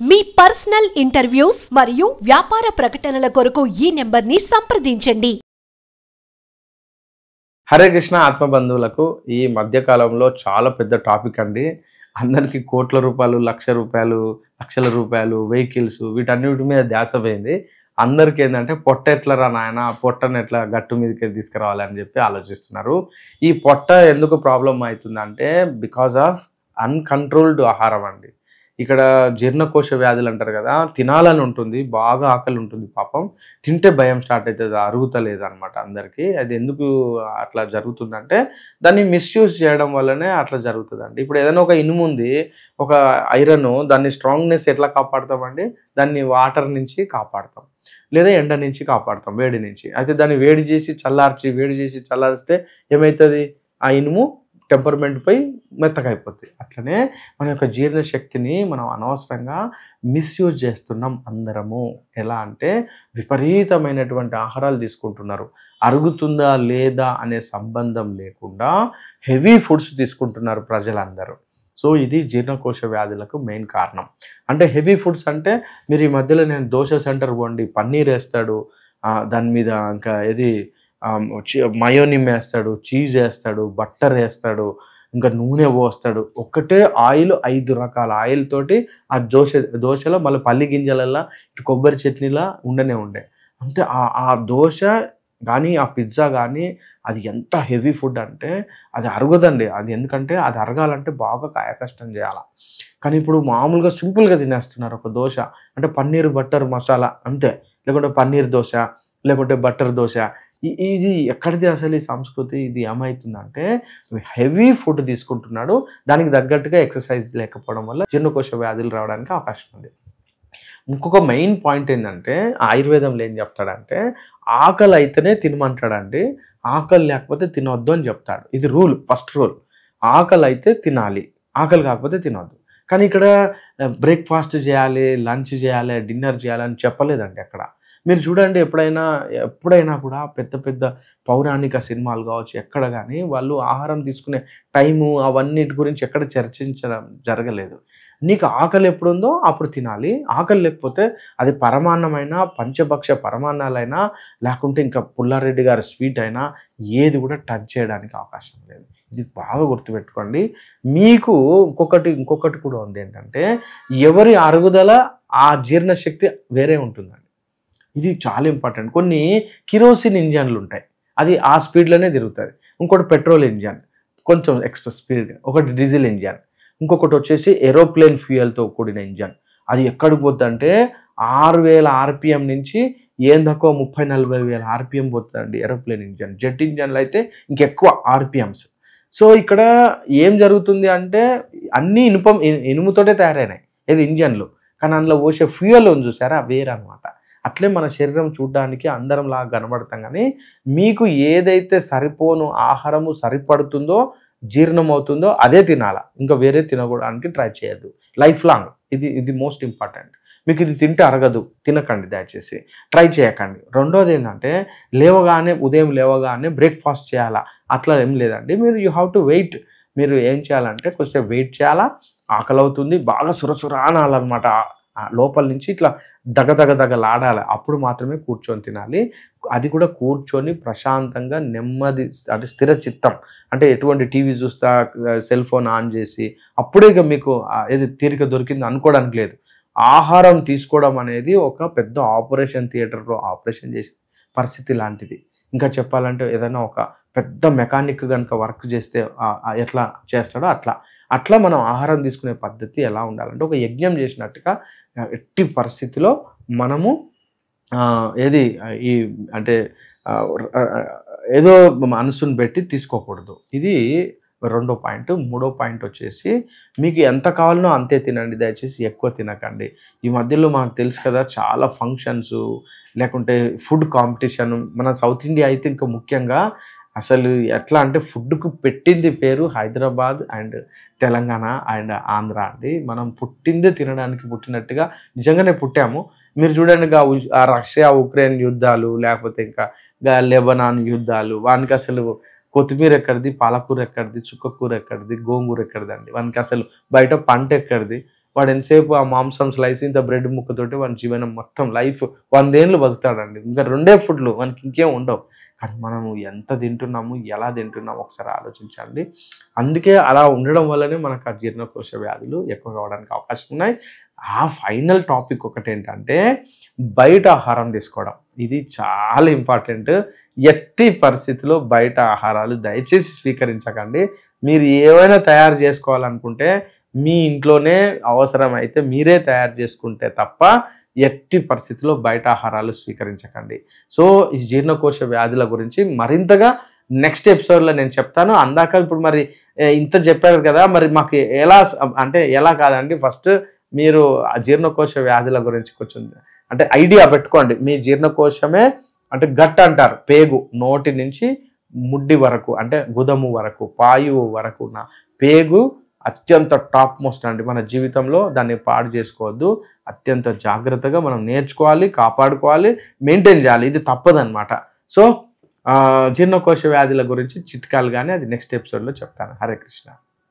మీ personal interviews మరియు వ్యాపార ప్రకటనల కొరకు ఈ నెంబర్ని సంప్రదించండి. హరే కృష్ణ ఆత్మబంధువులకు ఈ మధ్యకాలంలో చాలా పెద్ద టాపిక్ అండి. అందరికీ కోట్ల రూపాయలు, లక్షల రూపాయలు, వెహికల్స్ వీటన్నిటి మీద ధ్యాస పోయింది. అందరికీ ఏంటంటే పొట్ట ఎట్లరా నాయన, పొట్టను ఎట్లా గట్టు మీదకి తీసుకురావాలని చెప్పి ఆలోచిస్తున్నారు. ఈ పొట్ట ఎందుకు ప్రాబ్లం అవుతుందంటే బికాజ్ ఆఫ్ అన్కంట్రోల్డ్ ఆహారం అండి. ఇక్కడ జీర్ణకోశ వ్యాధులు అంటారు కదా, తినాలని ఉంటుంది, బాగా ఆకలి ఉంటుంది, పాపం తింటే భయం స్టార్ట్ అవుతుంది, అరుగుతలేదు అనమాట అందరికీ. అది ఎందుకు అట్లా జరుగుతుందంటే దాన్ని మిస్యూజ్ చేయడం వల్లనే అట్లా జరుగుతుందండి. ఇప్పుడు ఏదైనా ఒక ఇనుము ఉంది, ఒక ఐరన్, దాన్ని స్ట్రాంగ్నెస్ ఎట్లా కాపాడుతామండి? దాన్ని వాటర్ నుంచి కాపాడుతాం, లేదా ఎండ నుంచి కాపాడుతాం, వేడి నుంచి. అయితే దాన్ని వేడి చేసి చల్లారిస్తే ఏమవుతుంది? ఆ ఇనుము టెంపర్మెంట్ పై మెత్తగా అయిపోతుంది. అట్లనే మన యొక్క జీర్ణశక్తిని మనం అనవసరంగా మిస్యూజ్ చేస్తున్నాం అందరము. ఎలా అంటే విపరీతమైనటువంటి ఆహారాలు తీసుకుంటున్నారు, అరుగుతుందా లేదా అనే సంబంధం లేకుండా హెవీ ఫుడ్స్ తీసుకుంటున్నారు ప్రజలందరూ. సో ఇది జీర్ణకోశ వ్యాధులకు మెయిన్ కారణం. అంటే హెవీ ఫుడ్స్ అంటే మీరు ఈ మధ్యలో నేను దోశ సెంటర్ పోండి, పన్నీర్ వేస్తాడు, దాని మీద ఇంకా ఏది మయోనిమ్ వేస్తాడు, చీజ్ వేస్తాడు, బట్టర్ వేస్తాడు, ఇంకా నూనె పోస్తాడు. ఒక్కటే ఆయిల్ 5 రకాల ఆయిల్ తోటి ఆ దోశలో మళ్ళీ పల్లి గింజలల్లా కొబ్బరి చట్నీలా ఉండే. అంటే ఆ దోశ కానీ ఆ పిజ్జా కానీ అది ఎంత హెవీ ఫుడ్ అంటే అది అరగదండి. అది ఎందుకంటే అది అరగాలంటే బాగా కాయ కష్టం చేయాలి. కానీ ఇప్పుడు మామూలుగా సింపుల్గా తినేస్తున్నారు ఒక దోశ. అంటే పన్నీర్ బటర్ మసాలా అంతే, లేకుంటే పన్నీర్ దోశ, లేకుంటే బటర్ దోశ. ఇది ఎక్కడిది అసలు ఈ సంస్కృతి? ఇది ఏమవుతుందంటే హెవీ ఫుడ్ తీసుకుంటున్నాడు, దానికి తగ్గట్టుగా ఎక్సర్సైజ్ లేకపోవడం వల్ల జీర్ణకోశ వ్యాధులు రావడానికి అవకాశం ఉంది. ఇంకొక మెయిన్ పాయింట్ ఏంటంటే ఆయుర్వేదంలో ఏం చెప్తాడంటే ఆకలి అయితేనే తినమంటాడండి, ఆకలి లేకపోతే తినొద్దు అని చెప్తాడు. ఇది రూల్, ఫస్ట్ రూల్. ఆకలి అయితే తినాలి, ఆకలి కాకపోతే తినొద్దు. కానీ ఇక్కడ బ్రేక్ఫాస్ట్ చేయాలి, లంచ్ చేయాలి, డిన్నర్ చేయాలి అని చెప్పలేదండి అక్కడ. మీరు చూడండి, ఎప్పుడైనా కూడా పెద్ద పౌరాణిక సినిమాలు కావచ్చు, ఎక్కడ కానీ వాళ్ళు ఆహారం తీసుకునే టైము అవన్నిటి గురించి ఎక్కడ చర్చించడం జరగలేదు. నీకు ఆకలి ఎప్పుడుందో అప్పుడు తినాలి, ఆకలి లేకపోతే అది పరమాన్నమైనా, పంచభక్ష పరమాన్నాలైనా, లేకుంటే ఇంకా పుల్లారెడ్డి గారి స్వీట్ అయినా ఏది కూడా టచ్ చేయడానికి అవకాశం లేదు. ఇది బాగా గుర్తుపెట్టుకోండి. మీకు ఇంకొకటి కూడా ఉంది ఏంటంటే ఎవరి అరుగుదల ఆ జీర్ణశక్తి వేరే ఉంటుందండి. ఇది చాలా ఇంపార్టెంట్. కొన్ని కిరోసిన్ ఇంజన్లు ఉంటాయి, అది ఆ స్పీడ్లోనే తిరుగుతుంది. ఇంకోటి పెట్రోల్ ఇంజన్ కొంచెం ఎక్స్ప్రెస్ స్పీడ్, ఒకటి డీజిల్ ఇంజన్, ఇంకొకటి వచ్చేసి ఏరోప్లేన్ ఫ్యూయల్తో కూడిన ఇంజన్. అది ఎక్కడికి పోతుందంటే 6000 RPM నుంచి ఏం తక్కువ 30-40 RPM పోతుందండి ఏరోప్లేన్ ఇంజన్. జెట్ ఇంజన్లు అయితే ఇంకెక్కువ RPMs. సో ఇక్కడ ఏం జరుగుతుంది అంటే అన్నీ ఇనుముతోటే తయారైనాయి ఏది ఇంజన్లు, కానీ అందులో పోసే ఫ్యూయల్ ఉంది చూసారా, వేరనమాట. అట్లే మన శరీరం చూడడానికి అందరంలాగా కనబడతాం, కానీ మీకు ఏదైతే సరిపోను ఆహారము సరిపడుతుందో, జీర్ణం అవుతుందో అదే తినాలా, ఇంకా వేరే తినకూడడానికి ట్రై చేయొద్దు లైఫ్ లాంగ్. ఇది మోస్ట్ ఇంపార్టెంట్. మీకు ఇది తింటే అరగదు, తినకండి, దయచేసి ట్రై చేయకండి. రెండోది ఏంటంటే ఉదయం లేవగానే బ్రేక్ఫాస్ట్ చేయాలా, అట్లా ఏం లేదండి. You have to wait. మీరు ఏం చేయాలంటే కొంచెం వెయిట్ చేయాలా, ఆకలి అవుతుంది, బాగా సురసురానాలన్నమాట, లోపల నుంచి ఇట్లా దగదగలాడాలి, అప్పుడు మాత్రమే కూర్చొని తినాలి. అది కూడా కూర్చొని ప్రశాంతంగా నెమ్మది, అంటే స్థిర చిత్తం, అంటే ఎటువంటి టీవీ చూస్తా సెల్ ఫోన్ ఆన్ చేసి అప్పుడే ఇక మీకు ఏది తీరిక దొరికింది అనుకోవడానికి లేదు. ఆహారం తీసుకోవడం అనేది ఒక పెద్ద ఆపరేషన్ థియేటర్లో ఆపరేషన్ చేసే పరిస్థితి లాంటిది. ఇంకా చెప్పాలంటే ఏదైనా ఒక పెద్ద మెకానిక్ కనుక వర్క్ చేస్తే ఎట్లా చేస్తాడో అట్లా మనం ఆహారం తీసుకునే పద్ధతి ఎలా ఉండాలంటే ఒక యజ్ఞం చేసినట్టుగా ఎట్టి పరిస్థితిలో మనము అంటే ఏదో మనసును పెట్టి తీసుకోకూడదు. ఇది రెండో పాయింట్. మూడో పాయింట్ వచ్చేసి మీకు ఎంత కావాలనో అంతే తినండి, దయచేసి ఎక్కువ తినకండి. ఈ మధ్యలో మనకు తెలుసు కదా, చాలా ఫంక్షన్స్ లేకుంటే ఫుడ్ కాంపిటీషన్. మన సౌత్ ఇండియా అయితే ఇంకా ముఖ్యంగా అసలు ఎట్లా అంటే ఫుడ్కు పెట్టింది పేరు హైదరాబాద్ అండ్ తెలంగాణ అండ్ ఆంధ్ర అండి. మనం పుట్టిందే తినడానికి పుట్టినట్టుగా నిజంగానే పుట్టాము. మీరు చూడండి, రష్యా ఉక్రెయిన్ యుద్ధాలు, లేకపోతే ఇంకా లెబనాన్ యుద్ధాలు, వానికి అసలు కొత్తిమీర ఎక్కడిది, పాలకూర ఎక్కడిది, చుక్కకూర ఎక్కడిది, గోంగూర ఎక్కడిది అండి. వానికి అసలు బయట పంట ఎక్కడిది, వాడు ఎంతసేపు ఆ మాంసం స్లైస్ ఇంత బ్రెడ్ ముక్కతోటి వాడి జీవనం మొత్తం లైఫ్ 100 ఏళ్ళు బతుకుతాడండి. ఇంకా 2 ఫుడ్లు మనకి ఇంకేం ఉండవు. కానీ మనము ఎంత తింటున్నాము, ఎలా తింటున్నాము ఒకసారి ఆలోచించండి. అందుకే అలా ఉండడం వల్లనే మనకు ఆ జీర్ణకోశ వ్యాధులు ఎక్కువ కావడానికి అవకాశం ఉన్నాయి. ఆ ఫైనల్ టాపిక్ ఒకటేంటంటే బయట ఆహారం తీసుకోవడం. ఇది చాలా ఇంపార్టెంట్. ఎట్టి పరిస్థితిలో బయట ఆహారాలు దయచేసి స్వీకరించకండి. మీరు ఏవైనా తయారు చేసుకోవాలనుకుంటే మీ ఇంట్లోనే అవసరమైతే మీరే తయారు చేసుకుంటే తప్ప ఎట్టి పరిస్థితిలో బయట ఆహారాలు స్వీకరించకండి. సో ఈ జీర్ణకోశ వ్యాధుల గురించి మరింతగా నెక్స్ట్ ఎపిసోడ్లో నేను చెప్తాను. అందాక ఇప్పుడు మరి ఇంత చెప్పారు కదా, మరి మాకు ఎలా అంటే ఎలా కాదండి, ఫస్ట్ మీరు ఆ జీర్ణకోశ వ్యాధుల గురించి కొంచెం అంటే ఐడియా పెట్టుకోండి. మీ జీర్ణకోశమే అంటే గట్ అంటారు, పేగు నోటి నుంచి ముడ్డి వరకు అంటే గుదము వరకు పాయువు వరకు ఉన్న పేగు అత్యంత టాప్ మోస్ట్ అండి. మన జీవితంలో దాన్ని పాడు చేసుకోవద్దు. అత్యంత జాగ్రత్తగా మనం నేర్చుకోవాలి, కాపాడుకోవాలి, మెయింటైన్ చేయాలి. ఇది తప్పదన్నమాట. సో జీర్ణకోశ వ్యాధుల గురించి చిట్కాలు కానీ అది నెక్స్ట్ ఎపిసోడ్లో చెప్తాను. హరే కృష్ణ.